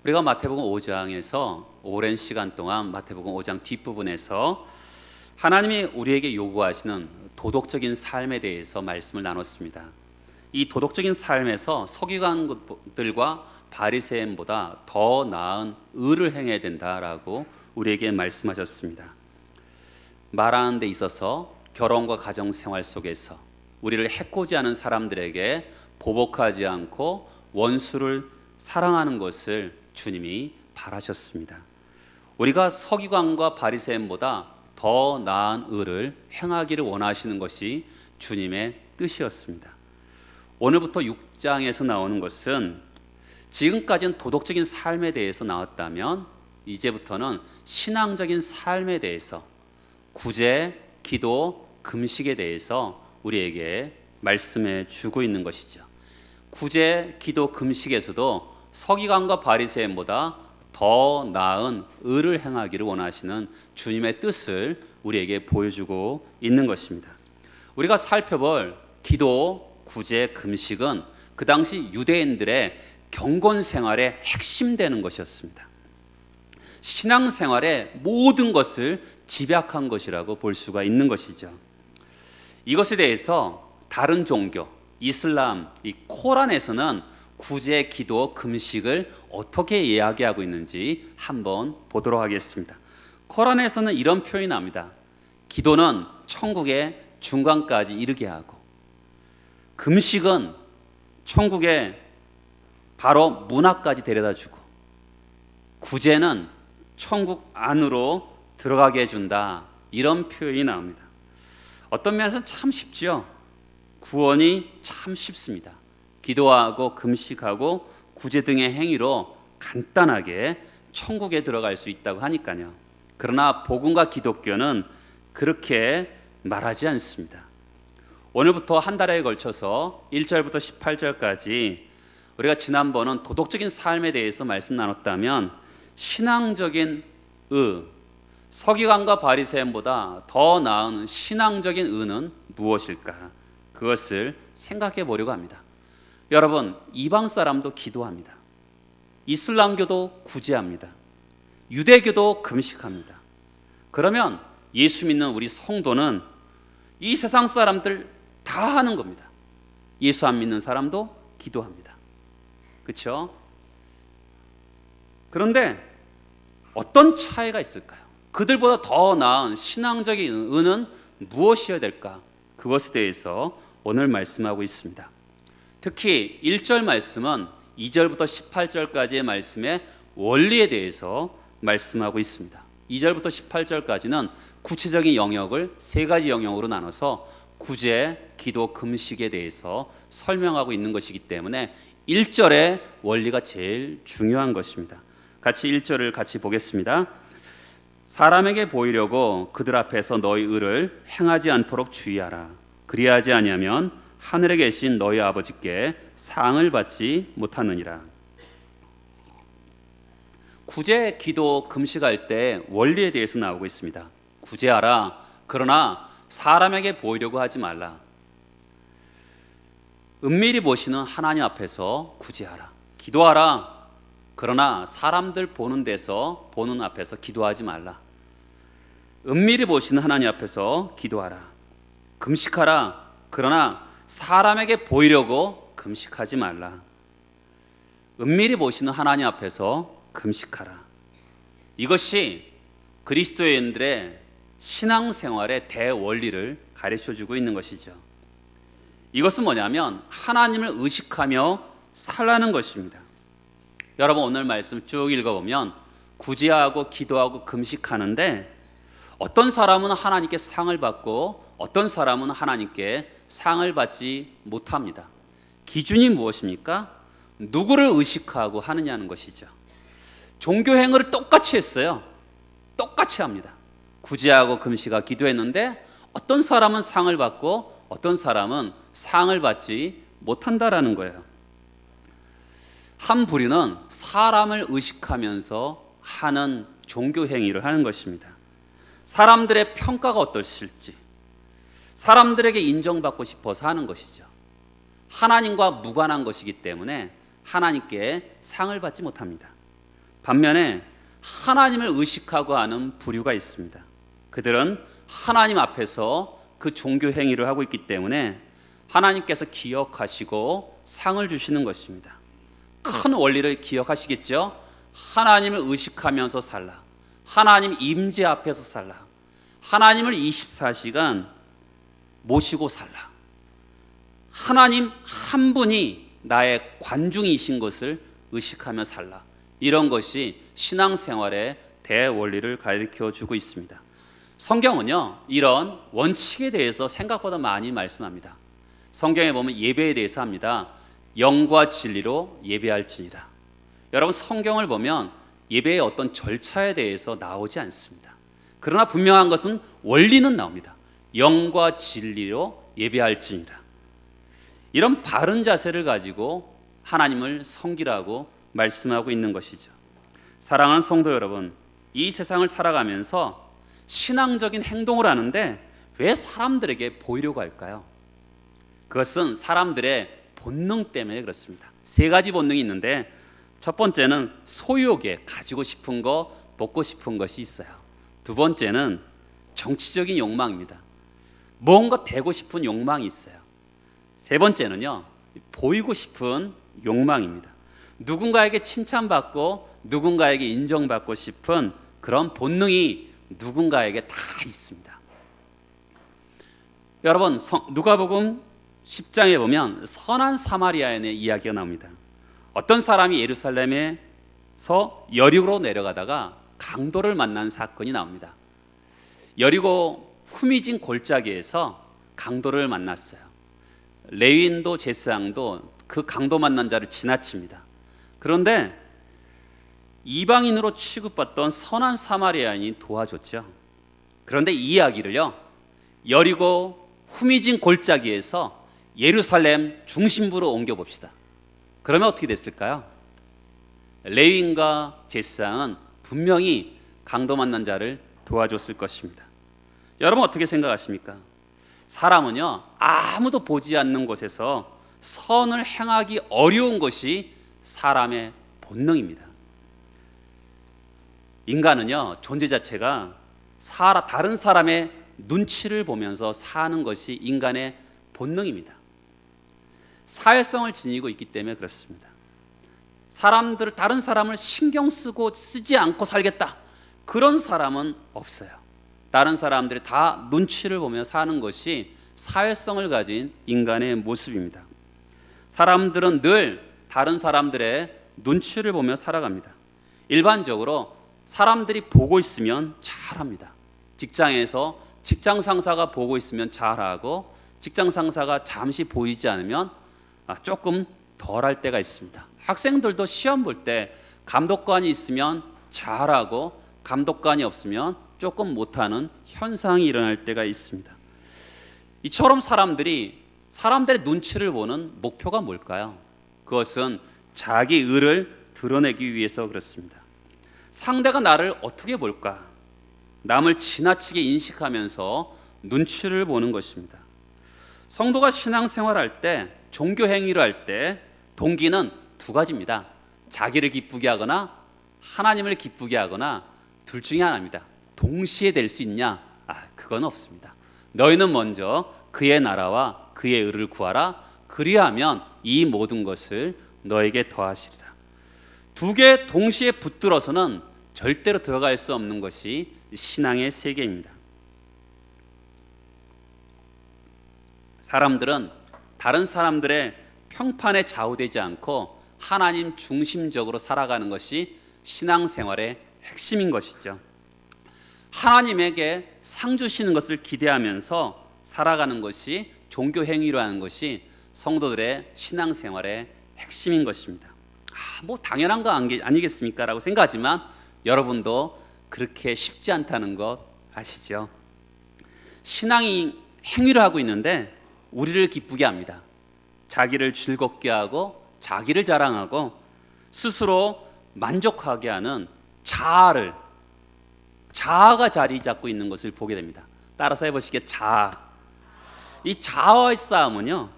우리가 마태복음 5장에서 오랜 시간 동안 마태복음 5장 뒷부분에서 하나님이 우리에게 요구하시는 도덕적인 삶에 대해서 말씀을 나눴습니다. 이 도덕적인 삶에서 서기관들과 바리새인보다 더 나은 의를 행해야 된다라고 우리에게 말씀하셨습니다. 말하는 데 있어서 결혼과 가정 생활 속에서 우리를 해코지 하는 사람들에게 보복하지 않고 원수를 사랑하는 것을 주님이 바라셨습니다. 우리가 서기관과 바리새인보다 더 나은 의를 행하기를 원하시는 것이 주님의 뜻이었습니다. 오늘부터 6장에서 나오는 것은 지금까지는 도덕적인 삶에 대해서 나왔다면 이제부터는 신앙적인 삶에 대해서 구제, 기도, 금식에 대해서 우리에게 말씀해 주고 있는 것이죠. 구제, 기도, 금식에서도 서기관과 바리새인보다 더 나은 의를 행하기를 원하시는 주님의 뜻을 우리에게 보여주고 있는 것입니다. 우리가 살펴볼 기도, 구제, 금식은 그 당시 유대인들의 경건 생활의 핵심되는 것이었습니다. 신앙생활의 모든 것을 집약한 것이라고 볼 수가 있는 것이죠. 이것에 대해서 다른 종교, 이슬람, 이 코란에서는 구제, 기도, 금식을 어떻게 이야기하고 있는지 한번 보도록 하겠습니다. 코란에서는 이런 표현이 나옵니다. 기도는 천국의 중간까지 이르게 하고, 금식은 천국의 바로 문 앞까지 데려다주고, 구제는 천국 안으로 들어가게 해준다. 이런 표현이 나옵니다. 어떤 면에서는 참 쉽죠. 구원이 참 쉽습니다. 기도하고 금식하고 구제 등의 행위로 간단하게 천국에 들어갈 수 있다고 하니까요. 그러나 복음과 기독교는 그렇게 말하지 않습니다. 오늘부터 한 달에 걸쳐서 1절부터 18절까지 우리가 지난번은 도덕적인 삶에 대해서 말씀 나눴다면 신앙적인 의, 서기관과 바리새인보다 더 나은 신앙적인 의는 무엇일까? 그것을 생각해 보려고 합니다. 여러분, 이방 사람도 기도합니다. 이슬람교도 구제합니다. 유대교도 금식합니다. 그러면 예수 믿는 우리 성도는 이 세상 사람들 다 하는 겁니다. 예수 안 믿는 사람도 기도합니다. 그렇죠? 그런데 어떤 차이가 있을까요? 그들보다 더 나은 신앙적인 의는 무엇이어야 될까? 그것에 대해서 오늘 말씀하고 있습니다. 특히 1절 말씀은 2절부터 18절까지의 말씀의 원리에 대해서 말씀하고 있습니다. 2절부터 18절까지는 구체적인 영역을 세 가지 영역으로 나눠서 구제, 기도, 금식에 대해서 설명하고 있는 것이기 때문에 1절의 원리가 제일 중요한 것입니다. 같이 1절을 같이 보겠습니다. 사람에게 보이려고 그들 앞에서 너희 의를 행하지 않도록 주의하라. 그리하지 아니하면 하늘에 계신 너희 아버지께 상을 받지 못하느니라. 구제, 기도, 금식할 때 원리에 대해서 나오고 있습니다. 구제하라. 그러나 사람에게 보이려고 하지 말라. 은밀히 보시는 하나님 앞에서 구제하라. 기도하라. 그러나 사람들 보는 데서 보는 앞에서 기도하지 말라. 은밀히 보시는 하나님 앞에서 기도하라. 금식하라. 그러나 사람에게 보이려고 금식하지 말라. 은밀히 보시는 하나님 앞에서 금식하라. 이것이 그리스도인들의 신앙생활의 대원리를 가르쳐주고 있는 것이죠. 이것은 뭐냐면 하나님을 의식하며 살라는 것입니다. 여러분, 오늘 말씀 쭉 읽어보면 구제하고 기도하고 금식하는데 어떤 사람은 하나님께 상을 받고 어떤 사람은 하나님께 상을 받지 못합니다. 기준이 무엇입니까? 누구를 의식하고 하느냐는 것이죠. 종교 행위를 똑같이 했어요. 똑같이 합니다. 구제하고 금식하고 기도했는데 어떤 사람은 상을 받고 어떤 사람은 상을 받지 못한다라는 거예요. 한 부류는 사람을 의식하면서 하는 종교 행위를 하는 것입니다. 사람들의 평가가 어떠실지, 사람들에게 인정받고 싶어서 하는 것이죠. 하나님과 무관한 것이기 때문에 하나님께 상을 받지 못합니다. 반면에 하나님을 의식하고 하는 부류가 있습니다. 그들은 하나님 앞에서 그 종교 행위를 하고 있기 때문에 하나님께서 기억하시고 상을 주시는 것입니다. 큰 원리를 기억하시겠죠? 하나님을 의식하면서 살라. 하나님 임재 앞에서 살라. 하나님을 24시간 모시고 살라. 하나님 한 분이 나의 관중이신 것을 의식하며 살라. 이런 것이 신앙생활의 대원리를 가르쳐주고 있습니다. 성경은요, 이런 원칙에 대해서 생각보다 많이 말씀합니다. 성경에 보면 예배에 대해서 합니다. 영과 진리로 예배할지니라. 여러분, 성경을 보면 예배의 어떤 절차에 대해서 나오지 않습니다. 그러나 분명한 것은 원리는 나옵니다. 영과 진리로 예배할지니라. 이런 바른 자세를 가지고 하나님을 섬기라고 말씀하고 있는 것이죠. 사랑하는 성도 여러분, 이 세상을 살아가면서 신앙적인 행동을 하는데 왜 사람들에게 보이려고 할까요? 그것은 사람들의 본능 때문에 그렇습니다. 세 가지 본능이 있는데 첫 번째는 소유욕에 가지고 싶은 거, 먹고 싶은 것이 있어요. 두 번째는 정치적인 욕망입니다. 뭔가 되고 싶은 욕망이 있어요. 세 번째는요, 보이고 싶은 욕망입니다. 누군가에게 칭찬받고 누군가에게 인정받고 싶은 그런 본능이 누군가에게 다 있습니다. 여러분, 누가복음 10장에 보면 선한 사마리아인의 이야기가 나옵니다. 어떤 사람이 예루살렘에서 여리고로 내려가다가 강도를 만난 사건이 나옵니다. 여리고 후미진 골짜기에서 강도를 만났어요. 레위인도 제사장도 그 강도 만난 자를 지나칩니다. 그런데 이방인으로 취급받던 선한 사마리아인이 도와줬죠. 그런데 이 이야기를요, 여리고 후미진 골짜기에서 예루살렘 중심부로 옮겨봅시다. 그러면 어떻게 됐을까요? 레위인과 제사장은 분명히 강도 만난 자를 도와줬을 것입니다. 여러분 어떻게 생각하십니까? 사람은요, 아무도 보지 않는 곳에서 선을 행하기 어려운 것이 사람의 본능입니다. 인간은요, 존재 자체가 다른 사람의 눈치를 보면서 사는 것이 인간의 본능입니다. 사회성을 지니고 있기 때문에 그렇습니다. 다른 사람을 신경 쓰지 않고 살겠다, 그런 사람은 없어요. 다른 사람들이 다 눈치를 보며 사는 것이 사회성을 가진 인간의 모습입니다. 사람들은 늘 다른 사람들의 눈치를 보며 살아갑니다. 일반적으로 사람들이 보고 있으면 잘합니다. 직장에서 직장 상사가 보고 있으면 잘하고, 직장 상사가 잠시 보이지 않으면 조금 덜할 때가 있습니다. 학생들도 시험 볼 때 감독관이 있으면 잘하고 감독관이 없으면 조금 못하는 현상이 일어날 때가 있습니다. 이처럼 사람들의 눈치를 보는 목표가 뭘까요? 그것은 자기 의를 드러내기 위해서 그렇습니다. 상대가 나를 어떻게 볼까? 남을 지나치게 인식하면서 눈치를 보는 것입니다. 성도가 신앙생활할 때, 종교 행위를 할 때 동기는 두 가지입니다. 자기를 기쁘게 하거나 하나님을 기쁘게 하거나, 둘 중에 하나입니다. 동시에 될 수 있냐? 그건 없습니다. 너희는 먼저 그의 나라와 그의 의를 구하라. 그리하면 이 모든 것을 너에게 더하시리라. 두 개 동시에 붙들어서는 절대로 들어갈 수 없는 것이 신앙의 세계입니다. 사람들은 다른 사람들의 평판에 좌우되지 않고 하나님 중심적으로 살아가는 것이 신앙생활의 핵심인 것이죠. 하나님에게 상 주시는 것을 기대하면서 살아가는 것이 종교 행위로 하는 것이 성도들의 신앙생활의 핵심인 것입니다. 뭐 당연한 거 아니겠습니까? 라고 생각하지만 여러분도 그렇게 쉽지 않다는 것 아시죠? 신앙이 행위를 하고 있는데 우리를 기쁘게 합니다. 자기를 즐겁게 하고 자기를 자랑하고 스스로 만족하게 하는 자아가 자리 잡고 있는 것을 보게 됩니다. 따라서 해보시겠? 자아. 이 자아와의 싸움은요,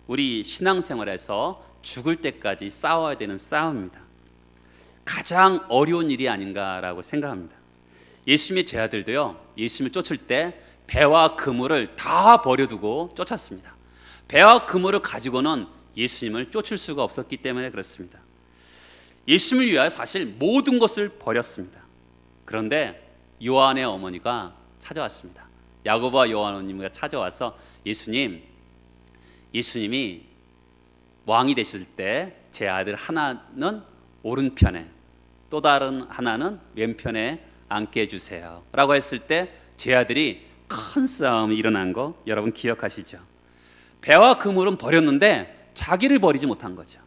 우리 신앙생활에서 죽을 때까지 싸워야 되는 싸움입니다. 가장 어려운 일이 아닌가라고 생각합니다. 예수님의 제자들도요, 예수님을 쫓을 때 배와 그물을 다 버려두고 쫓았습니다. 배와 그물을 가지고는 예수님을 쫓을 수가 없었기 때문에 그렇습니다. 예수님을 위하여 사실 모든 것을 버렸습니다. 그런데 요한의 어머니가 찾아왔습니다. 야고보와 요한 어머니가 찾아와서 예수님이 왕이 되실 때 제 아들 하나는 오른편에 또 다른 하나는 왼편에 앉게 해주세요 라고 했을 때 제 아들이 큰 싸움이 일어난 거 여러분 기억하시죠? 배와 그물은 버렸는데 자기를 버리지 못한 거죠.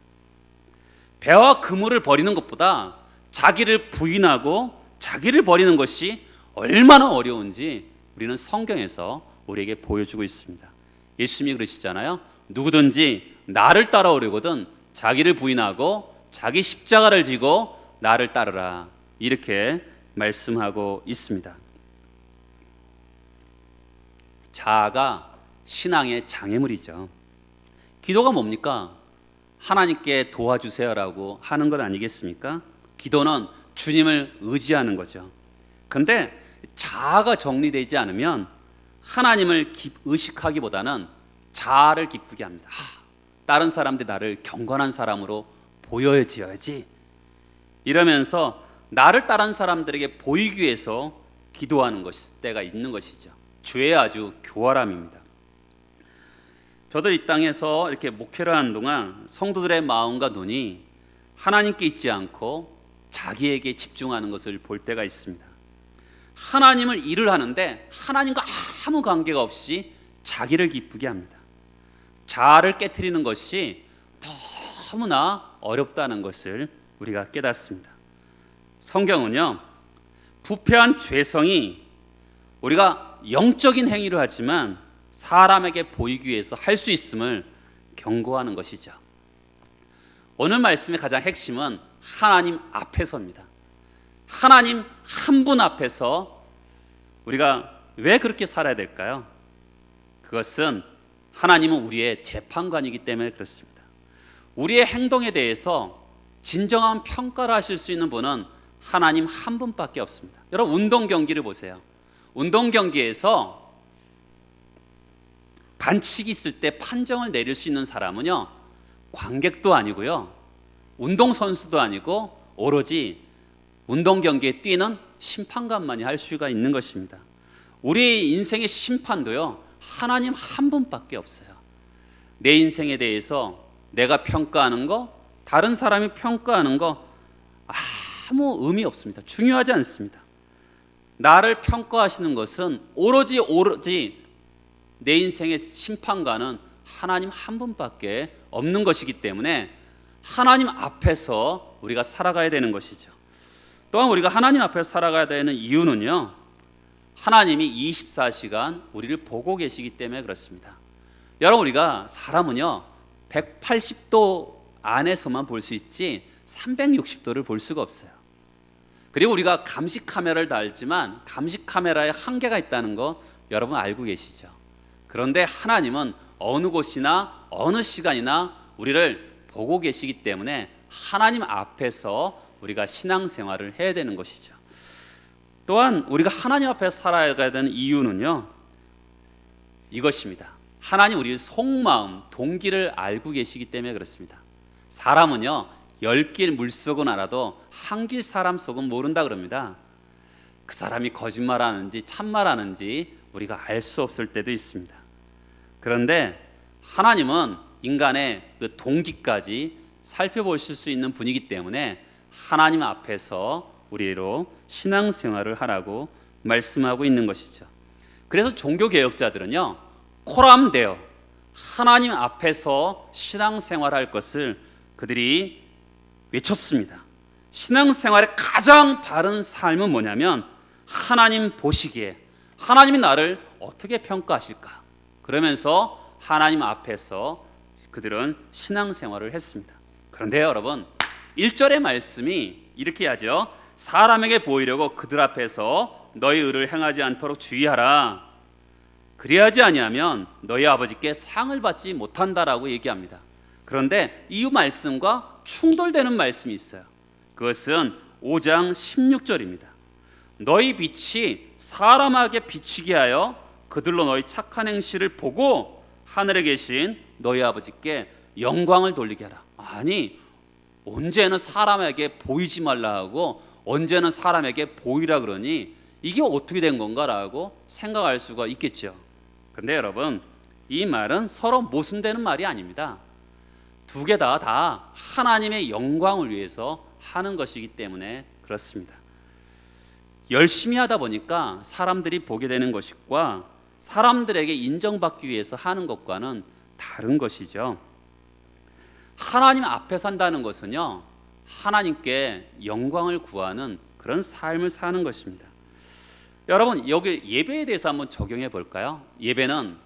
배와 그물을 버리는 것보다 자기를 부인하고 자기를 버리는 것이 얼마나 어려운지 우리는 성경에서 우리에게 보여주고 있습니다. 예수님이 그러시잖아요. 누구든지 나를 따라오려거든 자기를 부인하고 자기 십자가를 지고 나를 따르라, 이렇게 말씀하고 있습니다. 자아가 신앙의 장애물이죠. 기도가 뭡니까? 하나님께 도와주세요라고 하는 것 아니겠습니까? 기도는 주님을 의지하는 거죠. 그런데 자아가 정리되지 않으면 하나님을 의식하기보다는 자아를 기쁘게 합니다. 다른 사람들이 나를 경건한 사람으로 보여야지 이러면서 나를 다른 사람들에게 보이기 위해서 기도하는 때가 있는 것이죠. 죄의 아주 교활함입니다. 저도 이 땅에서 이렇게 목회를 하는 동안 성도들의 마음과 눈이 하나님께 있지 않고 자기에게 집중하는 것을 볼 때가 있습니다. 하나님을 일을 하는데 하나님과 아무 관계가 없이 자기를 기쁘게 합니다. 자아를 깨트리는 것이 너무나 어렵다는 것을 우리가 깨닫습니다. 성경은요, 부패한 죄성이 우리가 영적인 행위를 하지만 사람에게 보이기 위해서 할 수 있음을 경고하는 것이죠. 오늘 말씀의 가장 핵심은 하나님 앞에서입니다. 하나님 한 분 앞에서 우리가 왜 그렇게 살아야 될까요? 그것은 하나님은 우리의 재판관이기 때문에 그렇습니다. 우리의 행동에 대해서 진정한 평가를 하실 수 있는 분은 하나님 한 분밖에 없습니다. 여러분, 운동 경기를 보세요. 운동 경기에서 반칙이 있을 때 판정을 내릴 수 있는 사람은요, 관객도 아니고요, 운동선수도 아니고 오로지 운동 경기에 뛰는 심판관만이 할 수가 있는 것입니다. 우리 인생의 심판도요, 하나님 한 분밖에 없어요. 내 인생에 대해서 내가 평가하는 거, 다른 사람이 평가하는 거 아무 의미 없습니다. 중요하지 않습니다. 나를 평가하시는 것은 오로지 내 인생의 심판관은 하나님 한 분밖에 없는 것이기 때문에 하나님 앞에서 우리가 살아가야 되는 것이죠. 또한 우리가 하나님 앞에서 살아가야 되는 이유는요, 하나님이 24시간 우리를 보고 계시기 때문에 그렇습니다. 여러분, 우리가 사람은요 180도 안에서만 볼 수 있지 360도를 볼 수가 없어요. 그리고 우리가 감시 카메라를 달지만 감시 카메라에 한계가 있다는 거 여러분 알고 계시죠? 그런데 하나님은 어느 곳이나 어느 시간이나 우리를 보고 계시기 때문에 하나님 앞에서 우리가 신앙생활을 해야 되는 것이죠. 또한 우리가 하나님 앞에서 살아야 되는 이유는요, 이것입니다. 하나님 우리의 속마음, 동기를 알고 계시기 때문에 그렇습니다. 사람은요 10길 물속은 알아도 한 길 사람 속은 모른다 그럽니다. 그 사람이 거짓말하는지 참말하는지 우리가 알 수 없을 때도 있습니다. 그런데 하나님은 인간의 그 동기까지 살펴보실 수 있는 분이기 때문에 하나님 앞에서 우리로 신앙생활을 하라고 말씀하고 있는 것이죠. 그래서 종교개혁자들은요 코람데오, 하나님 앞에서 신앙생활할 것을 그들이 외쳤습니다. 신앙생활의 가장 바른 삶은 뭐냐면 하나님 보시기에 하나님이 나를 어떻게 평가하실까, 그러면서 하나님 앞에서 그들은 신앙생활을 했습니다. 그런데 여러분, 1절의 말씀이 이렇게 하죠. 사람에게 보이려고 그들 앞에서 너희 의를 행하지 않도록 주의하라. 그리하지 아니하면 너희 아버지께 상을 받지 못한다라고 얘기합니다. 그런데 이 말씀과 충돌되는 말씀이 있어요. 그것은 5장 16절입니다. 너희 빛이 사람에게 비치게 하여 그들로 너희 착한 행실을 보고 하늘에 계신 너희 아버지께 영광을 돌리게 하라. 아니, 언제는 사람에게 보이지 말라 하고 언제는 사람에게 보이라 그러니 이게 어떻게 된 건가라고 생각할 수가 있겠죠. 근데 여러분, 이 말은 서로 모순되는 말이 아닙니다. 두 개 다 하나님의 영광을 위해서 하는 것이기 때문에 그렇습니다. 열심히 하다 보니까 사람들이 보게 되는 것과 사람들에게 인정받기 위해서 하는 것과는 다른 것이죠. 하나님 앞에 산다는 것은요, 하나님께 영광을 구하는 그런 삶을 사는 것입니다. 여러분, 여기 예배에 대해서 한번 적용해 볼까요? 예배는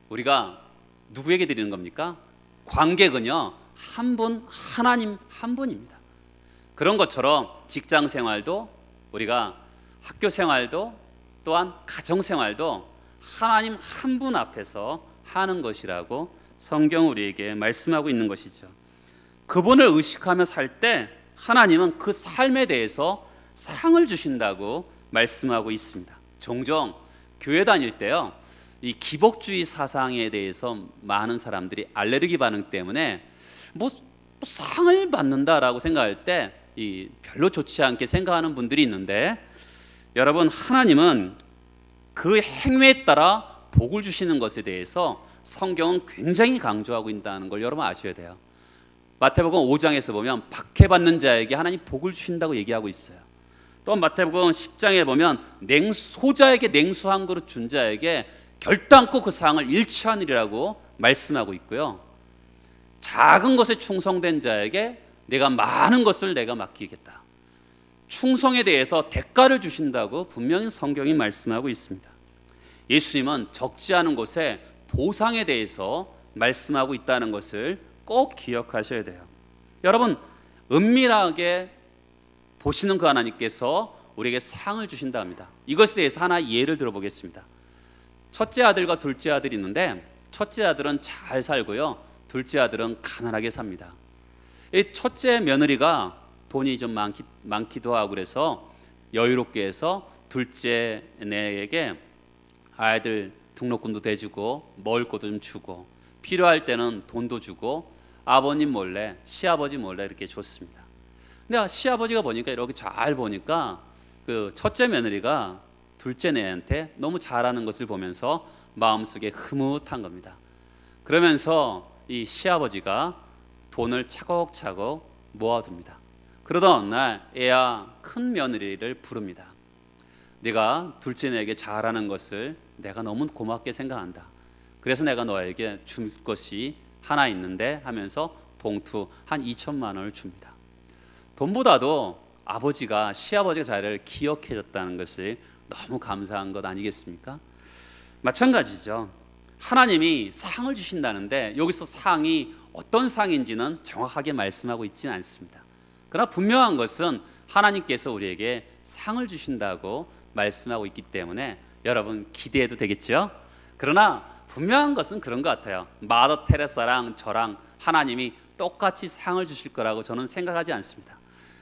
우리가 누구에게 드리는 겁니까? 관객은요, 한 분, 하나님 한 분입니다. 그런 것처럼 직장 생활도, 우리가 학교 생활도, 또한 가정 생활도 하나님 한 분 앞에서 하는 것이라고 성경 우리에게 말씀하고 있는 것이죠. 그분을 의식하며 살 때 하나님은 그 삶에 대해서 상을 주신다고 말씀하고 있습니다. 종종 교회 다닐 때요, 이 기복주의 사상에 대해서 많은 사람들이 알레르기 반응 때문에 뭐 상을 받는다라고 생각할 때 이 별로 좋지 않게 생각하는 분들이 있는데, 여러분, 하나님은 그 행위에 따라 복을 주시는 것에 대해서 성경은 굉장히 강조하고 있다는 걸 여러분 아셔야 돼요. 마태복음 5장에서 보면 박해받는 자에게 하나님 복을 주신다고 얘기하고 있어요. 또 마태복음 10장에 보면 소자에게 냉수 한 그릇 준 자에게 결단코 그 상을 잃지 않으리라고 말씀하고 있고요. 작은 것에 충성된 자에게 내가 많은 것을 내가 맡기겠다. 충성에 대해서 대가를 주신다고 분명히 성경이 말씀하고 있습니다. 예수님은 적지 않은 것에 보상에 대해서 말씀하고 있다는 것을 꼭 기억하셔야 돼요. 여러분, 은밀하게 보시는 그 하나님께서 우리에게 상을 주신다 합니다. 이것에 대해서 하나 예를 들어보겠습니다. 첫째 아들과 둘째 아들이 있는데, 첫째 아들은 잘 살고요, 둘째 아들은 가난하게 삽니다. 이 첫째 며느리가 돈이 좀 많기도 하고 그래서 여유롭게 해서 둘째 내에게 아이들 등록금도 대주고 먹을 것도 좀 주고 필요할 때는 돈도 주고 아버님 몰래, 시아버지 몰래 이렇게 줬습니다. 근데 시아버지가 보니까, 이렇게 잘 보니까 그 첫째 며느리가 둘째 내한테 너무 잘하는 것을 보면서 마음속에 흐뭇한 겁니다. 그러면서 이 시아버지가 돈을 차곡차곡 모아둡니다. 그러던 어느 날 애야 큰 며느리를 부릅니다. 네가 둘째 내에게 잘하는 것을 내가 너무 고맙게 생각한다. 그래서 내가 너에게 줄 것이 하나 있는데 하면서 봉투 한 2천만 원을 줍니다. 돈보다도 아버지가, 시아버지가 자기를 기억해줬다는 것이 너무 감사한 것 아니겠습니까? 마찬가지죠. 하나님이 상을 주신다는데 여기서 상이 어떤 상인지는 정확하게 말씀하고 있지는 않습니다. 그러나 분명한 것은 하나님께서 우리에게 상을 주신다고 말씀하고 있기 때문에 여러분 기대해도 되겠죠? 그러나 분명한 것은 그런 것 같아요. 마더 테레사랑 저랑 하나님이 똑같이 상을 주실 거라고 저는 생각하지 않습니다.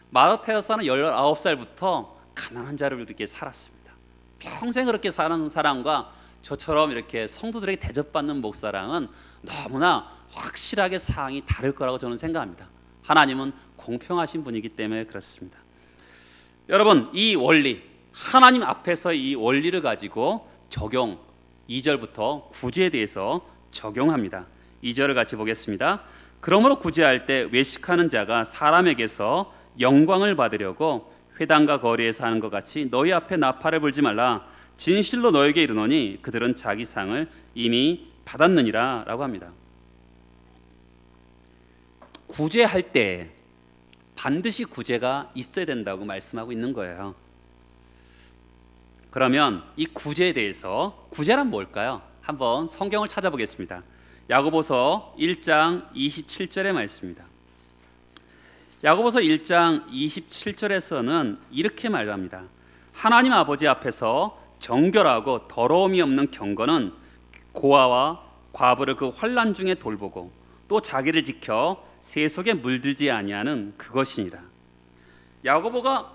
마더 테레사는 19살부터 가난한 자를 이렇게 살았습니다. 평생 그렇게 사는 사람과 저처럼 이렇게 성도들에게 대접받는 목사랑은 너무나 확실하게 상이 다를 거라고 저는 생각합니다. 하나님은 공평하신 분이기 때문에 그렇습니다. 여러분, 이 원리, 하나님 앞에서 이 원리를 가지고 적용, 2절부터 구제에 대해서 적용합니다. 2절을 같이 보겠습니다. 그러므로 구제할 때 외식하는 자가 사람에게서 영광을 받으려고 회당과 거리에서 하는 것 같이 너희 앞에 나팔을 불지 말라. 진실로 너에게 이르노니 그들은 자기 상을 이미 받았느니라 라고 합니다. 구제할 때 반드시 구제가 있어야 된다고 말씀하고 있는 거예요. 그러면 이 구제에 대해서, 구제란 뭘까요? 한번 성경을 찾아보겠습니다. 야고보서 1장 27절의 말씀입니다. 야고보서 1장 27절에서는 이렇게 말합니다. 하나님 아버지 앞에서 정결하고 더러움이 없는 경건은 고아와 과부를 그 환난 중에 돌보고 또 자기를 지켜 세속에 물들지 아니하는 그것이니라. 야고보가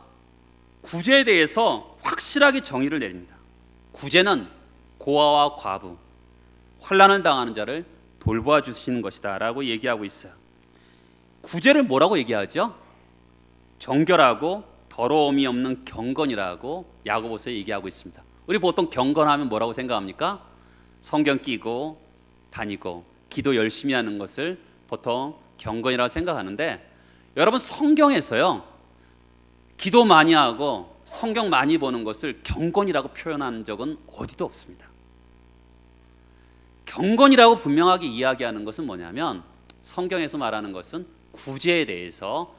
구제에 대해서 확실하게 정의를 내립니다. 구제는 고아와 과부, 환난을 당하는 자를 돌보아 주시는 것이다 라고 얘기하고 있어요. 구제를 뭐라고 얘기하죠? 정결하고 더러움이 없는 경건이라고 야고보서에 얘기하고 있습니다. 우리 보통 경건하면 뭐라고 생각합니까? 성경 끼고 다니고 기도 열심히 하는 것을 보통 경건이라고 생각하는데, 여러분 성경에서요 기도 많이 하고 성경 많이 보는 것을 경건이라고 표현한 적은 어디도 없습니다. 경건이라고 분명하게 이야기하는 것은 뭐냐면, 성경에서 말하는 것은 구제에 대해서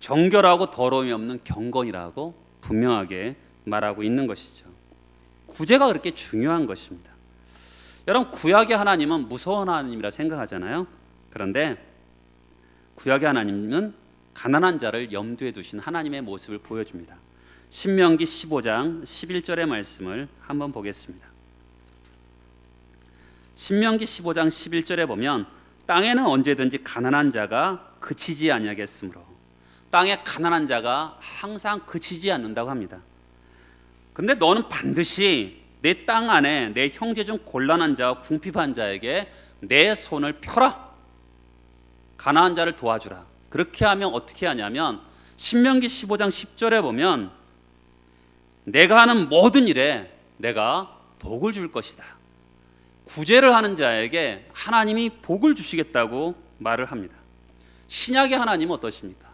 정결하고 더러움이 없는 경건이라고 분명하게 말하고 있는 것이죠. 구제가 그렇게 중요한 것입니다. 여러분, 구약의 하나님은 무서운 하나님이라 생각하잖아요. 그런데 구약의 하나님은 가난한 자를 염두에 두신 하나님의 모습을 보여줍니다. 신명기 15장 11절의 말씀을 한번 보겠습니다. 신명기 15장 11절에 보면 땅에는 언제든지 가난한 자가 그치지 아니하겠으므로, 땅에 가난한 자가 항상 그치지 않는다고 합니다. 근데 너는 반드시 내 땅 안에 내 형제 중 곤란한 자와 궁핍한 자에게 내 손을 펴라. 가난한 자를 도와주라. 그렇게 하면 어떻게 하냐면, 신명기 15장 10절에 보면 내가 하는 모든 일에 내가 복을 줄 것이다. 구제를 하는 자에게 하나님이 복을 주시겠다고 말을 합니다. 신약의 하나님은 어떠십니까?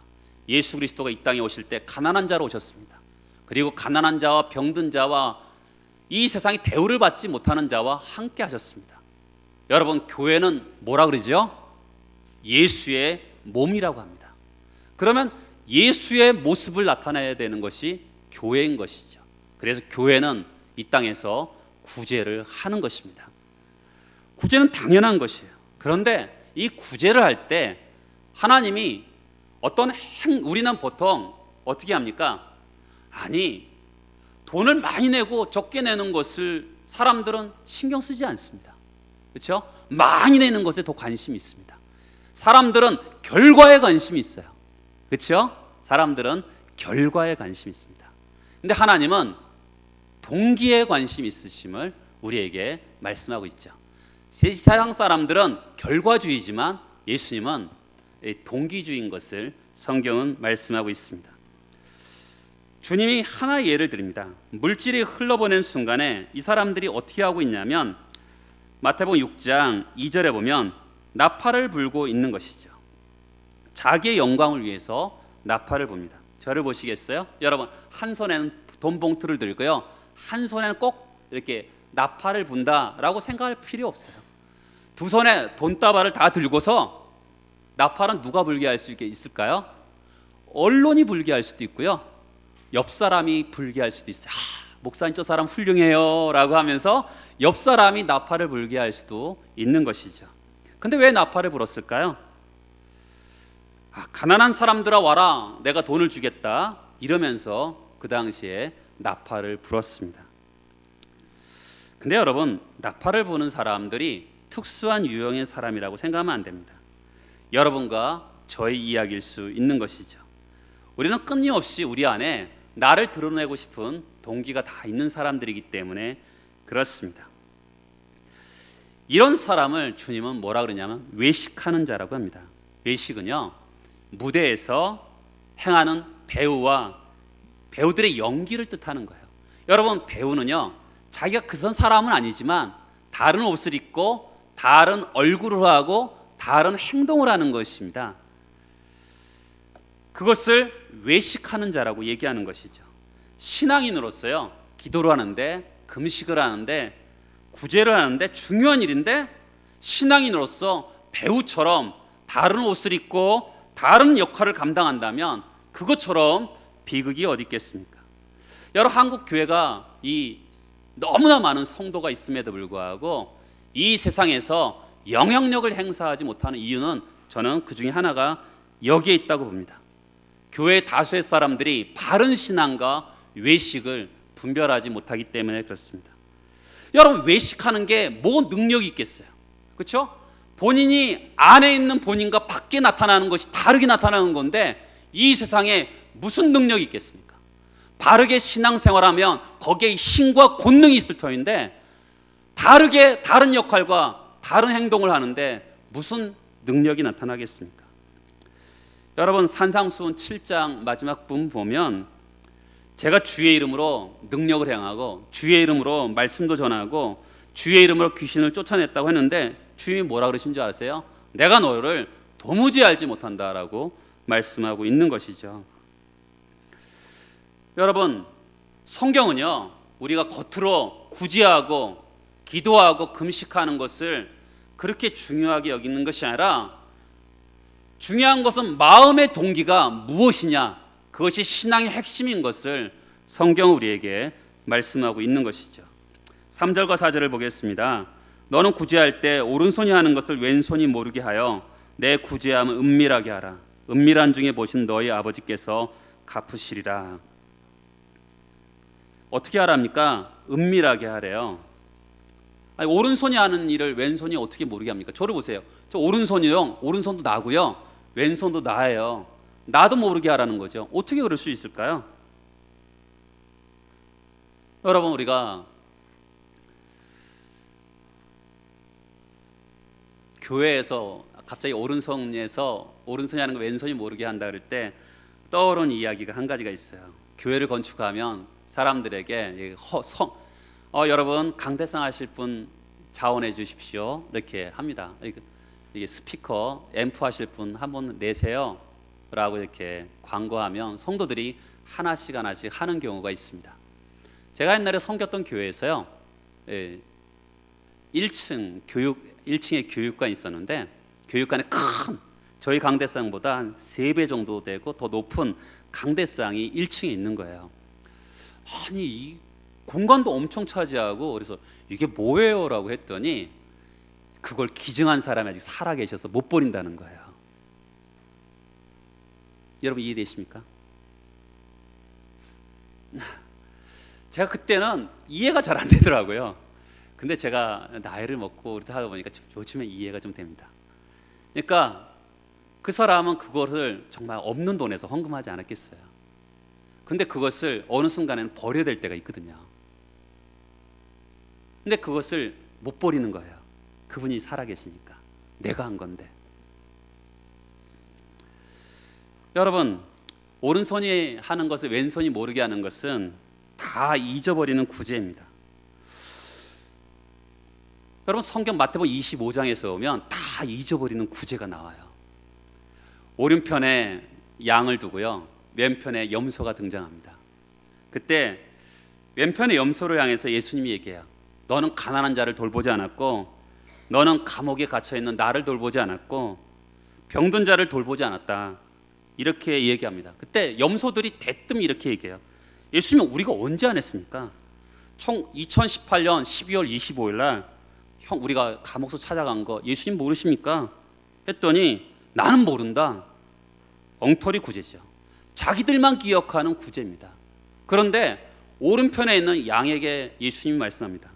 예수 그리스도가 이 땅에 오실 때 가난한 자로 오셨습니다. 그리고 가난한 자와 병든 자와 이 세상이 대우를 받지 못하는 자와 함께 하셨습니다. 여러분, 교회는 뭐라 그러죠? 예수의 몸이라고 합니다. 그러면 예수의 모습을 나타내야 되는 것이 교회인 것이죠. 그래서 교회는 이 땅에서 구제를 하는 것입니다. 구제는 당연한 것이에요. 그런데 이 구제를 할 때 하나님이 우리는 보통 어떻게 합니까? 아니, 돈을 많이 내고 적게 내는 것을 사람들은 신경 쓰지 않습니다. 그렇죠? 많이 내는 것에 더 관심이 있습니다. 사람들은 결과에 관심이 있어요. 그렇죠? 사람들은 결과에 관심이 있습니다. 근데 하나님은 동기에 관심이 있으심을 우리에게 말씀하고 있죠. 세상 사람들은 결과주의지만 예수님은 동기주의인 것을 성경은 말씀하고 있습니다. 주님이 하나의 예를 드립니다. 물질이 흘러보낸 순간에 이 사람들이 어떻게 하고 있냐면, 마태복음 6장 2절에 보면 나팔을 불고 있는 것이죠. 자기의 영광을 위해서 나팔을 붑니다. 저를 보시겠어요? 여러분, 한 손에는 돈 봉투를 들고요, 한 손에는 꼭 이렇게 나팔을 분다라고 생각할 필요 없어요. 두 손에 돈다발을 다 들고서 나팔은 누가 불게 할 수 있을까요? 언론이 불게 할 수도 있고요, 옆 사람이 불게 할 수도 있어요. 목사님 저 사람 훌륭해요 라고 하면서 옆 사람이 나팔을 불게 할 수도 있는 것이죠. 근데 왜 나팔을 불었을까요? 가난한 사람들아 와라, 내가 돈을 주겠다 이러면서 그 당시에 나팔을 불었습니다. 근데 여러분, 나팔을 부는 사람들이 특수한 유형의 사람이라고 생각하면 안 됩니다. 여러분과 저의 이야기일 수 있는 것이죠. 우리는 끊임없이 우리 안에 나를 드러내고 싶은 동기가 다 있는 사람들이기 때문에 그렇습니다. 이런 사람을 주님은 뭐라 그러냐면 외식하는 자라고 합니다. 외식은요, 무대에서 행하는 배우들의 연기를 뜻하는 거예요. 여러분, 배우는요, 자기가 그 사람은 아니지만 다른 옷을 입고 다른 얼굴을 하고 다른 행동을 하는 것입니다. 그것을 외식하는 자라고 얘기하는 것이죠. 신앙인으로서요, 기도를 하는데, 금식을 하는데, 구제를 하는데 중요한 일인데, 신앙인으로서 배우처럼 다른 옷을 입고 다른 역할을 감당한다면 그것처럼 비극이 어디 있겠습니까? 여러분, 한국 교회가 너무나 많은 성도가 있음에도 불구하고 이 세상에서 영향력을 행사하지 못하는 이유는 저는 그 중에 하나가 여기에 있다고 봅니다. 교회 다수의 사람들이 바른 신앙과 외식을 분별하지 못하기 때문에 그렇습니다. 여러분, 외식하는 게 뭐 능력이 있겠어요? 그렇죠? 본인이 안에 있는 본인과 밖에 나타나는 것이 다르게 나타나는 건데, 이 세상에 무슨 능력이 있겠습니까? 바르게 신앙생활하면 거기에 힘과 권능이 있을 터인데 다르게 다른 역할과 다른 행동을 하는데 무슨 능력이 나타나겠습니까? 여러분, 산상수훈 7장 마지막 부분 보면 제가 주의 이름으로 능력을 행하고 주의 이름으로 말씀도 전하고 주의 이름으로 귀신을 쫓아냈다고 했는데 주님이 뭐라 그러신 줄 아세요? 내가 너를 도무지 알지 못한다라고 말씀하고 있는 것이죠. 여러분, 성경은요, 우리가 겉으로 구제하고 기도하고 금식하는 것을 그렇게 중요하게 여기는 것이 아니라 중요한 것은 마음의 동기가 무엇이냐, 그것이 신앙의 핵심인 것을 성경은 우리에게 말씀하고 있는 것이죠. 3절과 4절을 보겠습니다. 너는 구제할 때 오른손이 하는 것을 왼손이 모르게 하여 내 구제함을 은밀하게 하라. 은밀한 중에 보신 너희 아버지께서 갚으시리라. 어떻게 하랍니까? 은밀하게 하래요. 아니, 오른손이 하는 일을 왼손이 어떻게 모르게 합니까? 저를 보세요. 저 오른손이요, 오른손도 나고요, 왼손도 나예요. 나도 모르게 하라는 거죠. 어떻게 그럴 수 있을까요? 여러분, 우리가 교회에서 갑자기 오른손이 하는 거 왼손이 모르게 한다 그럴 때 떠오르는 이야기가 한 가지가 있어요. 교회를 건축하면 사람들에게 여러분 강대상 하실 분 자원해 주십시오 이렇게 합니다. 이게 스피커 앰프 하실 분 한번 내세요 라고 이렇게 광고하면 성도들이 하나씩 하는 경우가 있습니다. 제가 옛날에 섬겼던 교회에서요, 1층에 교육관이 있었는데 교육관에 큰 저희 강대상보다 한 3배 정도 되고 더 높은 강대상이 1층에 있는 거예요. 아니, 이 공간도 엄청 차지하고, 그래서 이게 뭐예요? 라고 했더니 그걸 기증한 사람이 아직 살아 계셔서 못 버린다는 거예요. 여러분 이해되십니까? 제가 그때는 이해가 잘 안 되더라고요. 근데 제가 나이를 먹고 이렇게 하다 보니까 요즘에 이해가 좀 됩니다. 그러니까 그 사람은 그것을 정말 없는 돈에서 헌금하지 않았겠어요. 근데 그것을 어느 순간에는 버려야 될 때가 있거든요. 근데 그것을 못 버리는 거예요. 그분이 살아계시니까. 내가 한 건데. 여러분, 오른손이 하는 것을 왼손이 모르게 하는 것은 다 잊어버리는 구제입니다. 여러분, 성경 마태복음 25장에서 보면 다 잊어버리는 구제가 나와요. 오른편에 양을 두고요, 왼편에 염소가 등장합니다. 그때 왼편의 염소를 향해서 예수님이 얘기해요. 너는 가난한 자를 돌보지 않았고, 너는 감옥에 갇혀있는 나를 돌보지 않았고, 병든 자를 돌보지 않았다, 이렇게 얘기합니다. 그때 염소들이 대뜸 이렇게 얘기해요. 예수님은 우리가 언제 안 했습니까? 2018년 12월 25일 날 우리가 감옥서 찾아간 거 예수님 모르십니까? 했더니 나는 모른다. 엉터리 구제죠. 자기들만 기억하는 구제입니다. 그런데 오른편에 있는 양에게 예수님이 말씀합니다.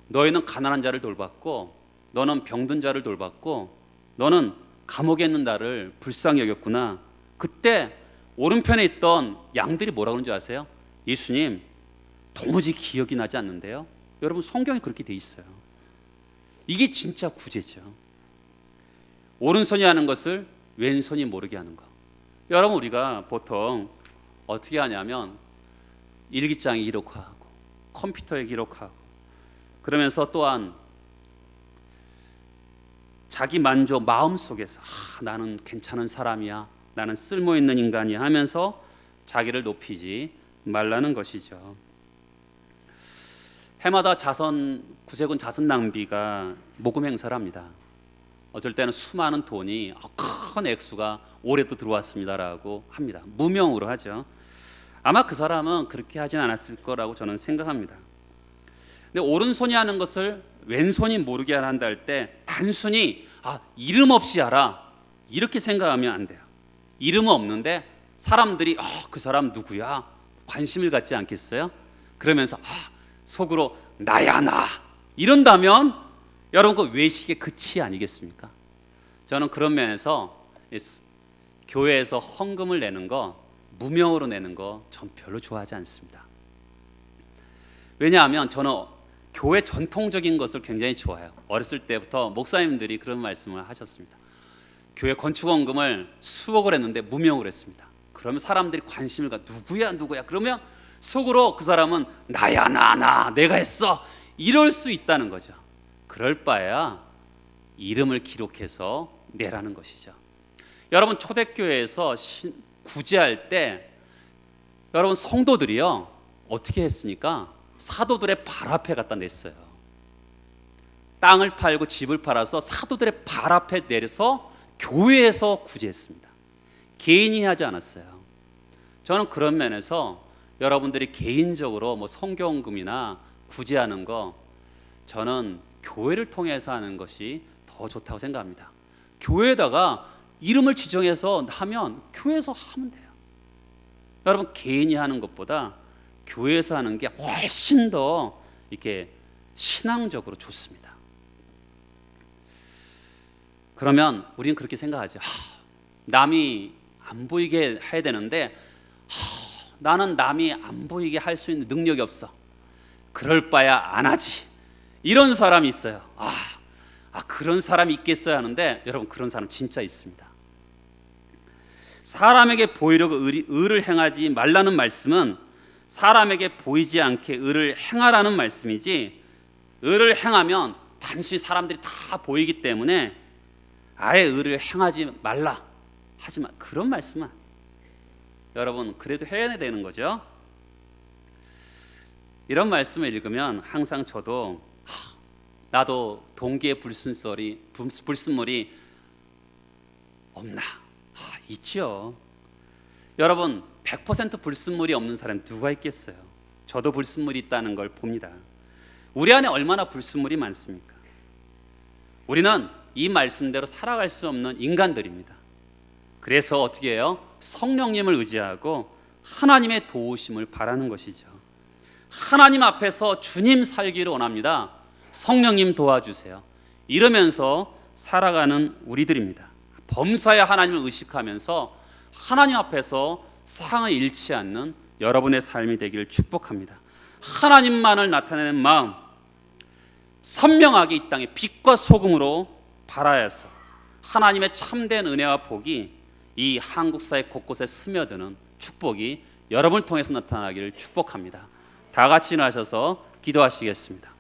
너희는 가난한 자를 돌봤고, 너는 병든 자를 돌봤고, 너는 감옥에 있는 나를 불쌍히 여겼구나. 그때 오른편에 있던 양들이 뭐라고 그러는지 아세요? 예수님, 도무지 기억이 나지 않는데요. 여러분, 성경에 그렇게 돼 있어요. 이게 진짜 구제죠. 오른손이 하는 것을 왼손이 모르게 하는 거. 여러분, 우리가 보통 어떻게 하냐면 일기장에 기록하고 컴퓨터에 기록하고, 그러면서 또한 자기 만족 마음속에서 나는 괜찮은 사람이야, 나는 쓸모있는 인간이야 하면서 자기를 높이지 말라는 것이죠. 해마다 구세군 자선 낭비가 모금 행사를 합니다. 어쩔 때는 수많은 돈이 큰 액수가 올해도 들어왔습니다라고 합니다. 무명으로 하죠. 아마 그 사람은 그렇게 하진 않았을 거라고 저는 생각합니다. 근데 오른손이 하는 것을 왼손이 모르게 한다 할 때 단순히 이름 없이 하라 이렇게 생각하면 안 돼요. 이름은 없는데 사람들이 그 사람 누구야? 관심을 갖지 않겠어요? 그러면서 속으로 나야 나 이런다면 여러분 그 외식의 끝이 아니겠습니까? 저는 그런 면에서 교회에서 헌금을 내는 거, 무명으로 내는 거 전 별로 좋아하지 않습니다. 왜냐하면 저는 교회 전통적인 것을 굉장히 좋아해요. 어렸을 때부터 목사님들이 그런 말씀을 하셨습니다. 교회 건축원금을 수억을 했는데 무명으로 했습니다. 그러면 사람들이 관심을 가, 누구야? 그러면 속으로 그 사람은 나야, 내가 했어, 이럴 수 있다는 거죠. 그럴 바에야 이름을 기록해서 내라는 것이죠. 여러분, 초대교회에서 구제할 때 여러분 성도들이요 어떻게 했습니까? 사도들의 발 앞에 갖다 냈어요. 땅을 팔고 집을 팔아서 사도들의 발 앞에 내려서 교회에서 구제했습니다. 개인이 하지 않았어요. 저는 그런 면에서 여러분들이 개인적으로 뭐 성경금이나 구제하는 거, 저는 교회를 통해서 하는 것이 더 좋다고 생각합니다. 교회에다가 이름을 지정해서 하면 교회에서 하면 돼요. 여러분, 개인이 하는 것보다 교회에서 하는 게 훨씬 더 이렇게 신앙적으로 좋습니다. 그러면 우리는 그렇게 생각하죠. 남이 안 보이게 해야 되는데 나는 남이 안 보이게 할 수 있는 능력이 없어. 그럴 바야 안 하지. 이런 사람이 있어요. 그런 사람이 있겠어야 하는데 여러분, 그런 사람 진짜 있습니다. 사람에게 보이려고 의를 행하지 말라는 말씀은 사람에게 보이지 않게 의를 행하라는 말씀이지, 의를 행하면 단순히 사람들이 다 보이기 때문에 아예 의를 행하지 말라, 하지 마, 그런 말씀은 여러분 그래도 해야 되는 거죠. 이런 말씀을 읽으면 항상 저도 나도 동기의 불순물이 없나? 있죠. 여러분, 100% 불순물이 없는 사람 누가 있겠어요? 저도 불순물이 있다는 걸 봅니다. 우리 안에 얼마나 불순물이 많습니까? 우리는 이 말씀대로 살아갈 수 없는 인간들입니다. 그래서 어떻게 해요? 성령님을 의지하고 하나님의 도우심을 바라는 것이죠. 하나님 앞에서 주님 살기를 원합니다. 성령님 도와주세요. 이러면서 살아가는 우리들입니다. 범사에 하나님을 의식하면서 하나님 앞에서 상을 잃지 않는 여러분의 삶이 되기를 축복합니다. 하나님만을 나타내는 마음, 선명하게 이 땅에 빛과 소금으로 발하여서 하나님의 참된 은혜와 복이 이 한국 사회 곳곳에 스며드는 축복이 여러분을 통해서 나타나기를 축복합니다. 다 같이 일어나셔서 기도하시겠습니다.